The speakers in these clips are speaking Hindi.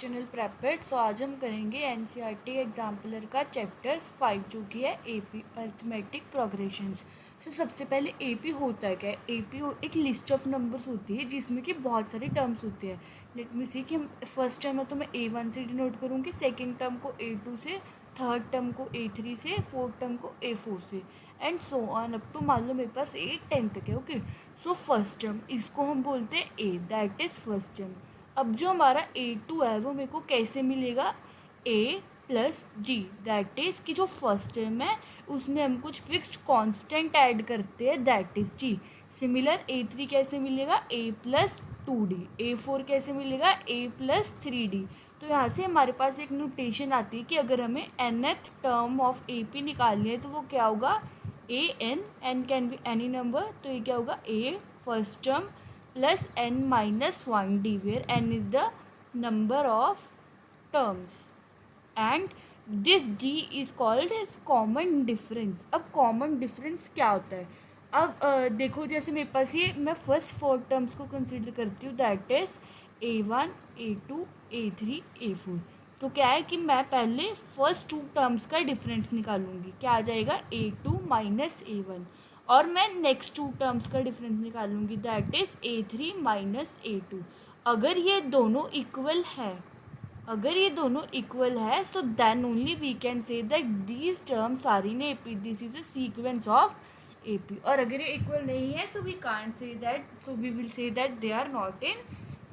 चैनल प्रेपेड। सो आज हम करेंगे एनसीईआरटी एग्जाम्पलर का चैप्टर 5 जो कि है एपी अरिथमेटिक प्रोग्रेशंस। सो सबसे पहले एपी होता क्या है? एपी एक लिस्ट ऑफ नंबर्स होती है जिसमें कि बहुत सारे टर्म्स होते हैं। लेट मी सी कि हम फर्स्ट टर्म है तो मैं A1 से डिनोट करूँगी, सेकेंड टर्म को A2 से, थर्ड टर्म को A3 से, फोर्थ टर्म को A4 से and so on up to मान लो मेरे पास A10 तक है। ओके, सो फर्स्ट टर्म इसको हम बोलते हैं A, that is first term. अब जो हमारा A2 है वो मेरे को कैसे मिलेगा? A plus G, that is कि जो फर्स्ट टर्म है उसमें हम कुछ फिक्स्ड कांस्टेंट ऐड करते हैं, that is ji. Similar A3 कैसे मिलेगा? A plus 2D। A4 कैसे मिलेगा? A plus 3D। तो यहाँ से हमारे पास एक नोटेशन आती है कि अगर हमें nth टर्म ऑफ AP निकालनी है तो वो क्या होगा? N can be any number, तो ये क्या होगा? A first term plus n minus 1d where n is the number of terms and this d is called as common difference। अब common difference क्या होता है? अब देखो जैसे मेरे पास ये मैं फर्स्ट 4 टर्म्स को कंसिडर करती हूँ, that is A1 A2 A3 A4। तो क्या है कि मैं पहले फर्स्ट 2 टर्म्स का डिफरेंस निकालूंगी, क्या आ जाएगा? A2 minus A1। और मैं नेक्स्ट 2 टर्म्स का डिफरेंस निकालूंगी, that is A3 minus A2। अगर ये दोनों इक्वल है, अगर ये दोनों इक्वल है so then only we can say that these terms are in AP, this is a sequence of AP। और अगर ये इक्वल नहीं है so we can't say that, so we will say that they are not in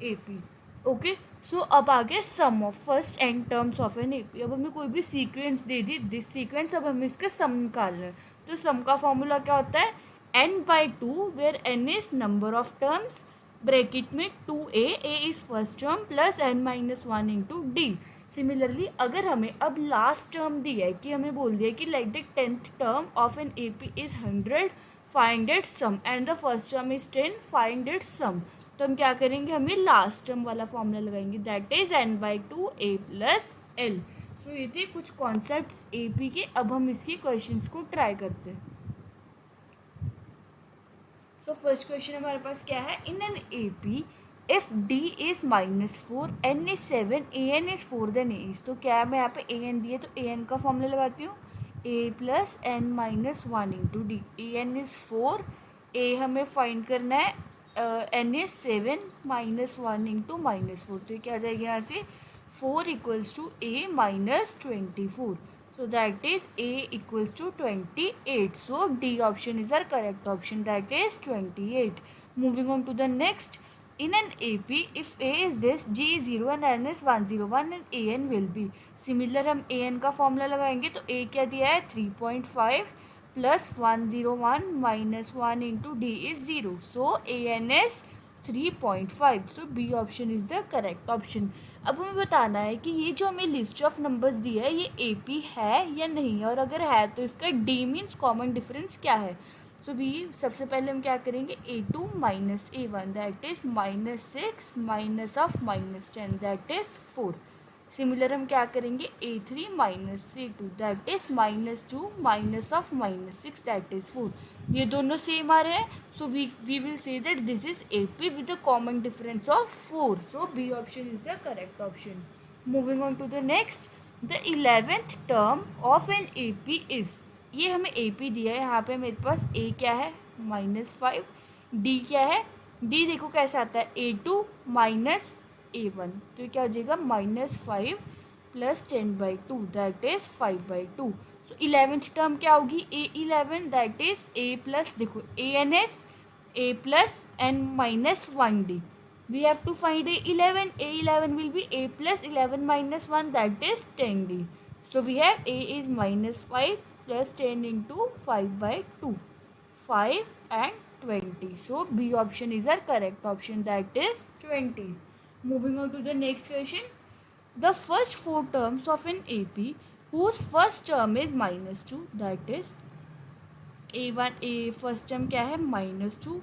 AP। Okay, so अब आगे sum of first n terms of an AP। अब हमें कोई भी सीक्वेंस दे दी, दिस सीक्वेंस, अब हमें इसका सम निकालना है। तो सम का फॉर्मूला क्या होता है? n/2 where n is number of terms, bracket में 2a, a is first term plus n minus 1 into D. Similarly अगर हमें अब लास्ट टर्म दी है कि हमें बोल दिया कि like the 10th term of an AP is 100, find it sum and the first term is 10, find it sum. तो हम क्या करेंगे? हमें लास्ट टर्म वाला फॉर्मूला लगाएंगे, that is n/2 a plus l. So ये थे कुछ कॉन्सेप्ट्स AP के। अब हम इसके क्वेश्चंस को ट्राई करते हैं। तो फर्स्ट क्वेश्चन हमारे पास क्या है? In an AP if D is -4 n is 7 an is 4 then a is. तो क्या है, मैं यहाँ पे an दिए तो an का फॉर्मूला लगाती हूँ, a plus n minus 1 into D. an is 4, a हमें फाइंड करना है, n इज 7 माइनस 1 इंटू -4। तो ये क्या आ जाएगा यहाँ से? 4 equals to a minus 24। So that is A equals to 28. So D option is our correct option, that is 28. Moving on to the next. In an AP, if A is this, G is 0 and N is 101 and AN will be. Similar हम AN का फॉर्मूला लगाएंगे तो A क्या दिया है? 3.5 plus 101 minus 1 into D is 0. So AN is 3.5. So B option is the correct option. अब हमें बताना है कि ये जो हमें लिस्ट ऑफ नंबर्स दी है ये AP है या नहीं है, और अगर है तो इसका D मीन्स कॉमन डिफरेंस क्या है। सो वी सबसे पहले हम क्या करेंगे? A2 minus A1 that is -6 minus of -10 that is 4। Similar हम क्या करेंगे? A3 minus A2 that is -2 minus of -6 that is 4। ये दोनों सेम आ रहे हैं, so we will say that this is AP with a common difference of 4। So B option is the correct option. Moving on to the next, the 11th term of an AP is. ये हमें AP दिया है, यहाँ पे मेरे पास A क्या है? -5, D क्या है? D देखो कैसे आता है? A2 minus A1। तो ये क्या हो जाएगा? -5 plus 10/2 that is 5/2। So 11th term क्या होगी? A11 that is A plus, देखो AN is A plus n minus 1D। We have to find A11, A11 will be A plus 11 minus 1 that is 10D। So we have A is -5 plus 10 into 5/2, 5 and 20. So B option is our correct option, that is 20. Moving on to the next question. The first 4 terms of an AP whose first term is -2 that is A1, A first term क्या है? -2,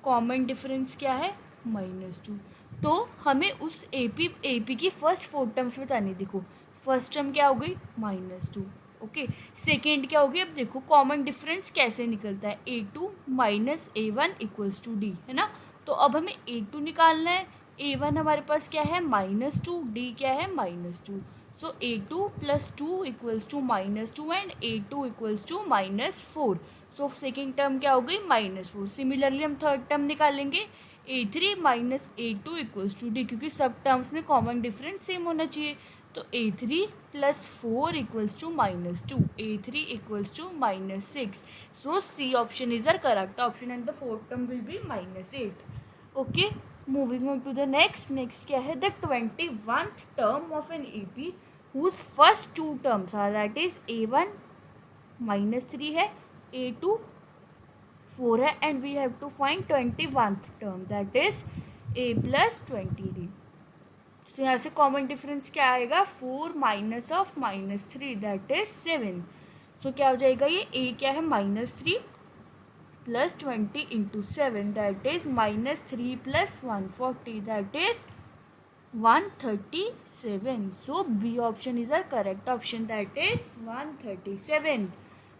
कॉमन डिफरेंस क्या है? -2। तो हमें उस AP की फर्स्ट 4 टर्म्स बतानी। देखो फर्स्ट टर्म क्या हो गई? -2। ओके, सेकेंड क्या हो गई? अब देखो कॉमन डिफरेंस कैसे निकलता है? A2 minus A1 equals to D, है ना। तो अब हमें A2 निकालना है, A1 हमारे पास क्या है -2, D क्या है -2. सो A2 + 2 = -2 and A2 = -4. So second term क्या हो गई -4. सिमिलरली हम थर्ड टर्म निकालेंगे A3 - A2 = D, क्योंकि सब टर्म्स में कॉमन डिफरेंस सेम होना चाहिए. तो A3 + 4 = -2. A3 = -6. So C option is our correct option and the fourth term will be -8. Okay, moving on to the next. Next क्या है, the 21th term of an AP whose first two terms are, that is A1 -3 है, A2 4 है, and we have to find 21th term, that is A + 20D. तो यहाँ से कॉमन डिफरेंस क्या आएगा, 4 - -3, दैट इज 7. सो क्या हो जाएगा, ये A क्या है -3 + 20 × 7, that is -3 + 140, that is 137. So B option is our correct option, that is 137.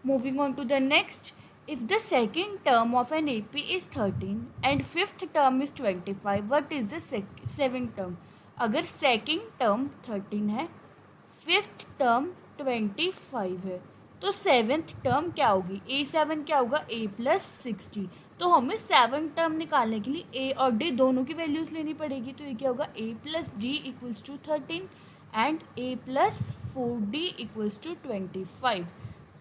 Moving on to the next. If the second term of an AP is 13 and fifth term is 25, what is the seventh term? अगर second term 13 है, fifth term 25 है, तो सेवेंथ टर्म क्या होगी, A7 क्या होगा, A + 60. तो हमें सेवन टर्म निकालने के लिए ए और डी दोनों की वैल्यूज़ लेनी पड़ेगी. तो ये क्या होगा, A + D = 13 and A + 4D = 25.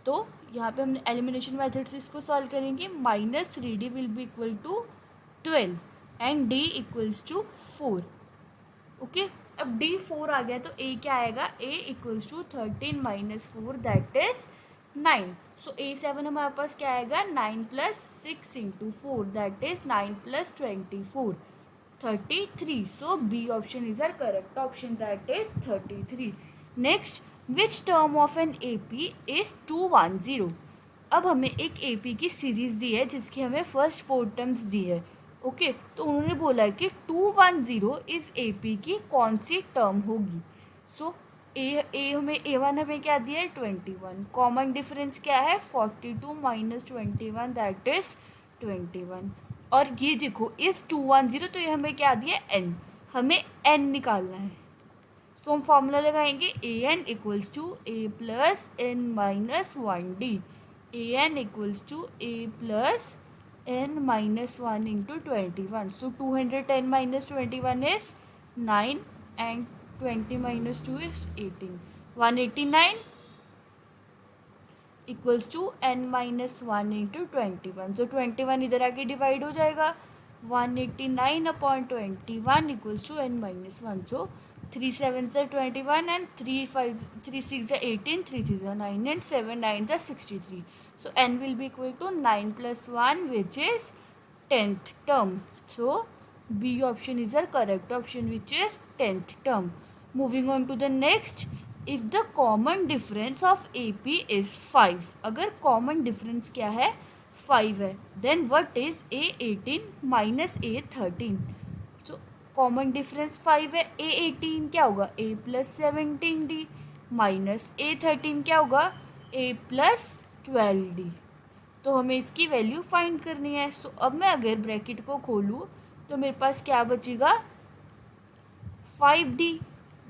तो यहाँ पे हमने एलिमिनेशन मेथड से इसको सॉल्व करेंगे. -3D will be equal to 12 and D = 4. Okay, अब D 4 आ गया तो A क्या आएगा, A = 13 - 4, that is 9. So A7 हमारे पास क्या आएगा, 9 + 6 × 4, that is 9 + 24, 33. So B option is our correct option, that is 33. Next, which term of an AP is 210. अब हमें एक AP की सीरीज़ दी है जिसकी हमें फर्स्ट 4 टर्म्स दी है. ओके, तो उन्होंने बोला है कि 210 इस AP की कौन सी टर्म होगी. सो हमें A1 हमें क्या दिया है, 21. कॉमन डिफरेंस क्या है, 42 - 21, दैट इज 21. और ये देखो इस 210, तो ये हमें क्या दिया है, N. हमें N निकालना है. सो हम फॉर्मूला लगाएंगे, AN = A + N - 1D. AN = A + N - 1 × 21. So 210 - 21 is 9 and 20 - 2 is 18. 189 = N - 1 × 21. So 21 इधर आके डिवाइड हो जाएगा. 189/21 = N - 1. So 3 7s are 21 and 3 6s are 18, 3 3s are 9 and 7 9s are 63. So N will be equal to 9 + 1, which is 10th term. So B option is our correct option, which is 10th term. Moving on to the next. If the common difference of AP is 5, अगर common difference क्या है, 5 है, then what is A18 - A13. So common difference 5 है, A18 क्या होगा, A + 17D minus A13 क्या होगा, A + 12D. तो हमें इसकी वैल्यू फाइंड करनी है. सो अब मैं अगर ब्रैकेट को खोलूँ तो मेरे पास क्या बचेगा, 5D,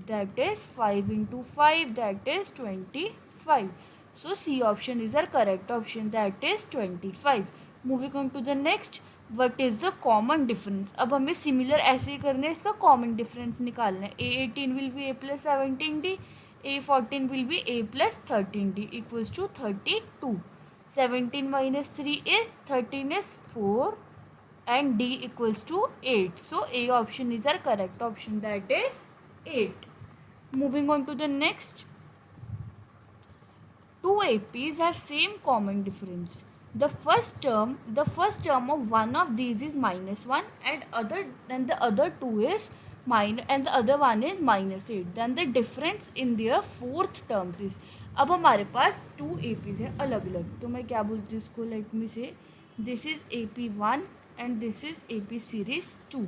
that is 5 × 5, that is 25. So C option is our correct option, that is 25. Moving on to the next. What is the common difference. अब हमें सिमिलर ऐसे ही करना है, इसका कॉमन डिफरेंस निकालना है. A18 will be A + 17D, A14 will be A + 13D = 32. 17 - 3 is 13 is 4 and D = 8. So A option is our correct option, that is 8. Moving on to the next. Two APs have same common difference. The first term of one of these is -1 and the other two is and the other one is -8. Then the difference in their fourth terms is. अब हमारे पास 2 APs हैं अलग अलग. तो मैं क्या बोलती हूँ इसको, लेट मी से, this is AP1 and this is AP series 2.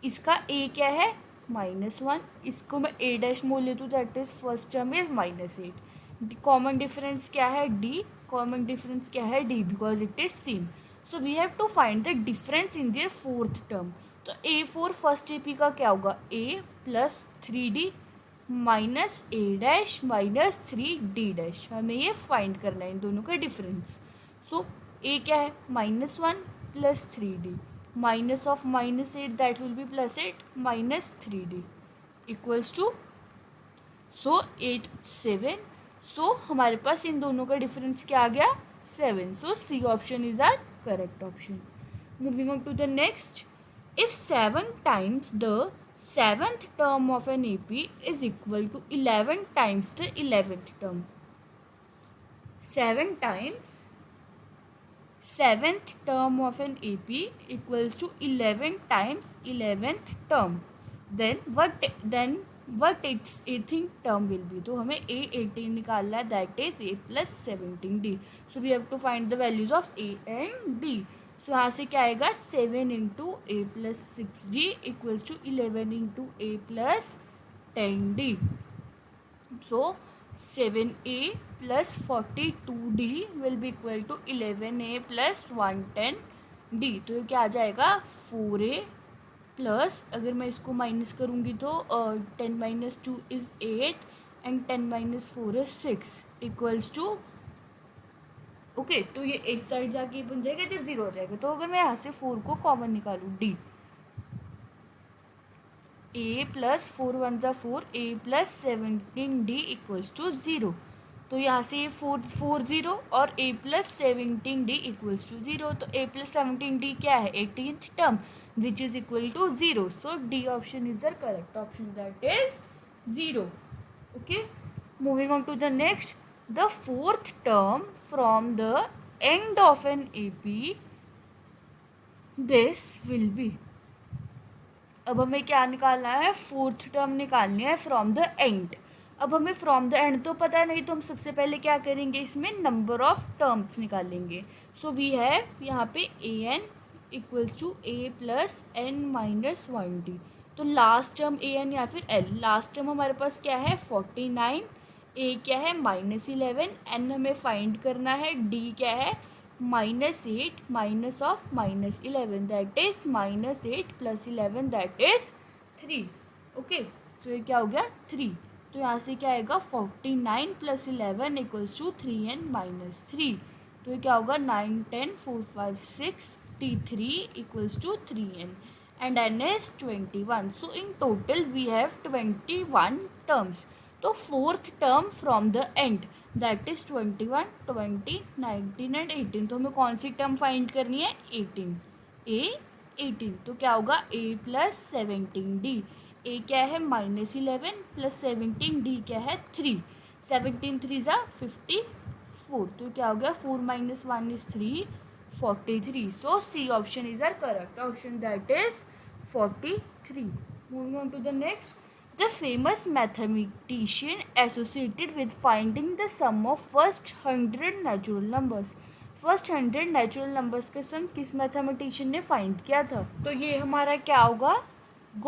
इसका A क्या है, -1. इसको मैं A' बोल लेती हूँ, that is first term is -8. Common difference क्या है, D. कॉमन डिफरेंस क्या है, D, because it is same. So we have to find the difference in their fourth term. तो A4 फर्स्ट AP का क्या होगा, A plus 3D minus A dash minus 3D dash. हमें ये फाइंड करना है इन दोनों का डिफरेंस. सो A क्या है, -1 plus 3D minus of -8 that will be +8 minus 3D equals to, so 8 7. So हमारे पास इन दोनों का डिफरेंस क्या आ गया, 7. So C option is our correct option. Moving on to the next. If 7 times the seventh term of an AP is equal to 11 times the 11th term. 7 times seventh term of an AP equals to 11 times 11th term. Then what its 18th term will be. तो हमें A18 निकालना है, that is A plus 17D. So we have to find the values of A and D. सो यहाँ से क्या आएगा, 7 into A plus 6D equals to 11 into A plus 10D. So 7A plus 42D will be equal to 11A plus 110D. तो ये क्या आ जाएगा, 4A प्लस, अगर मैं इसको माइनस करूँगी तो 10 minus 2 is 8 and 10 minus 4 is 6 equals to, okay. तो ये एक साइड जाके बन जाएगा, इधर 0 हो जाएगा. तो अगर मैं यहाँ से 4 को कॉमन निकालूँ, D A प्लस 4 1 ज़ा 4 A plus 17D equals to 0. तो यहाँ से ये 4 0 और A plus 17D equals to 0. तो A प्लस 17D क्या है, 18th term which is equal to 0. So D option is the correct option, that is 0. Okay, moving on to the next. The fourth term from the end of an AP, this will be. अब हमें क्या निकालना है, फोर्थ टर्म निकालनी है फ्रॉम द एंड. अब हमें फ्रॉम द एंड तो पता नहीं, तो हम सबसे पहले क्या करेंगे, इसमें नंबर ऑफ टर्म्स निकालेंगे. सो वी हैव यहाँ पे AN equals to A plus N minus 1D. तो लास्ट टर्म AN या फिर L. लास्ट टर्म हमारे पास क्या है, 49. A क्या है, -11. N हमें फाइंड करना है. D क्या है, -8 minus of -11 that is -8 plus 11 that is 3. Okay, so ये क्या हो गया, 3. तो यहाँ से क्या आएगा, 49 plus 11 equals to 3N minus 3. तो ये क्या होगा, 9 10 4 5 63 equals to 3N and N is 21. So in total we have 21 terms. तो fourth term from the end that is 21 20 19 and 18. तो हमें कौन सी टर्म फाइंड करनी है, 18. A 18. तो क्या होगा, A प्लस 17D. A क्या है, -11 प्लस 17D क्या है, 3. 17 3 ज़ा 54. तो क्या हो गया, 4 minus 1 is 3 43. So C option is our correct option, that is 43. Moving on to the next. The famous mathematician associated with finding the sum of first 100 natural numbers. First 100 natural numbers का सम किस मैथमेटिशियन ने फाइंड किया था, तो ये हमारा क्या होगा,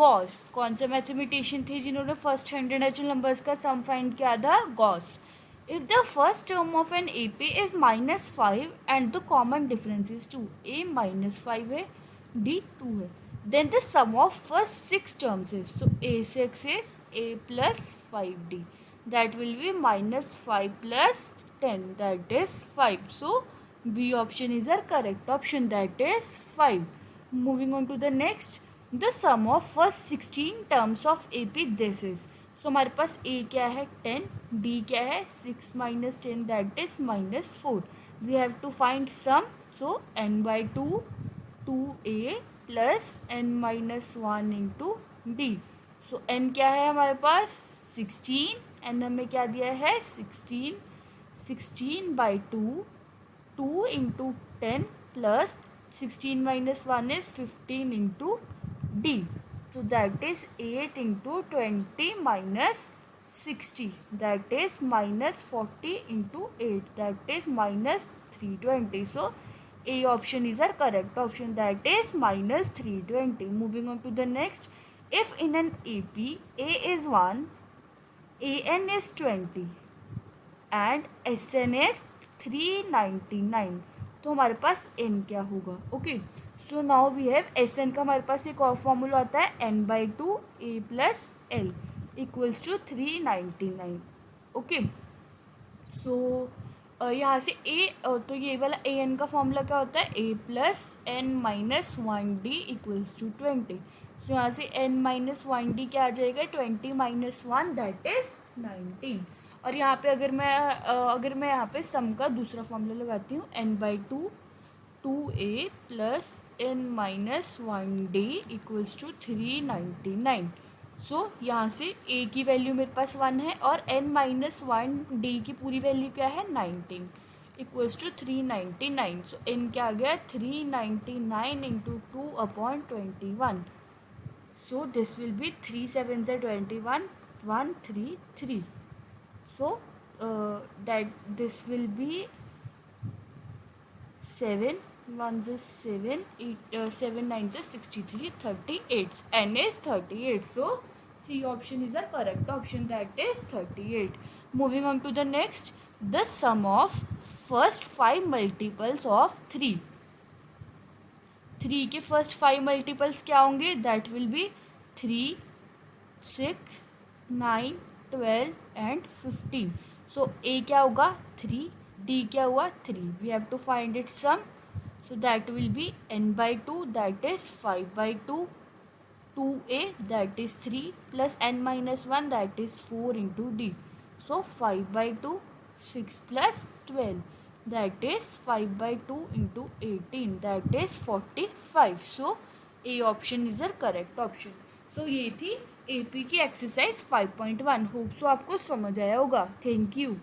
गॉस. कौन से मैथमेटिशियन थे जिन्होंने फर्स्ट 100 नेचुरल नंबर्स का सम फाइंड किया था, Gauss. If the first term of an AP is -5 and the common difference is 2, A -5 है, D 2 है, then the sum of first 6 terms is, so A6 is A plus 5D, that will be -5 plus 10 that is 5. So B option is our correct option, that is 5. Moving on to the next. The sum of first 16 terms of AP this is, so हमारे पास A क्या है, 10, D क्या है, 6 minus 10 that is -4. We have to find sum, so n by 2 2A plus N minus 1 into D. So N क्या है हमारे पास, 16. N हमें क्या दिया है, 16. 16 by 2 2 into 10 plus 16 minus 1 is 15 into D. So that is 8 into 20 minus 60 that is -40 into 8 that is -320. So A option is our correct option, that is -320. Moving on to the next. If in an AP A is 1, AN is 20 and SN is 399, तो हमारे पास n क्या होगा. Okay, so now we have S N का हमारे पास एक और फॉर्मूला आता है n/2 a plus l equals to 399. Okay, so यहाँ से तो ये वाला ए एन का फॉर्मूला क्या होता है, a plus N minus 1d equals to 20. So यहाँ से n माइनस 1d क्या आ जाएगा, 20 माइनस 1 दैट इज 19. और यहाँ पे अगर मैं यहाँ पे सम का दूसरा फॉर्मूला लगाती हूँ n/2 2a plus N minus 1d equals to 399. So यहाँ से a की वैल्यू मेरे पास 1 है और n माइनस 1d की पूरी वैल्यू क्या है, 19 इक्वल्स टू 399. सो n क्या आ गया, 399 into 2/21. So this will be 3 7 21 133. So that this will be 7 1 is 7 8 7 9 is 63 38. N is 38. So C option is the correct option, that is 38. Moving on to the next, the sum of first 5 multiples of 3. 3 के फर्स्ट 5 मल्टीपल्स क्या होंगे, that will be 3 6 9 12 and 15. So A क्या होगा 3, डी क्या हुआ 3. We have to find it sum. So that will be n/2 that is 5/2 2a that is 3 plus n minus 1 that is 4 into D. So 5/2 6 plus 12 that is 5/2 into 18 that is 45. So A option is the correct option. So ये थी AP की एक्सरसाइज 5.1. होप सो आपको समझ आया होगा. Thank you.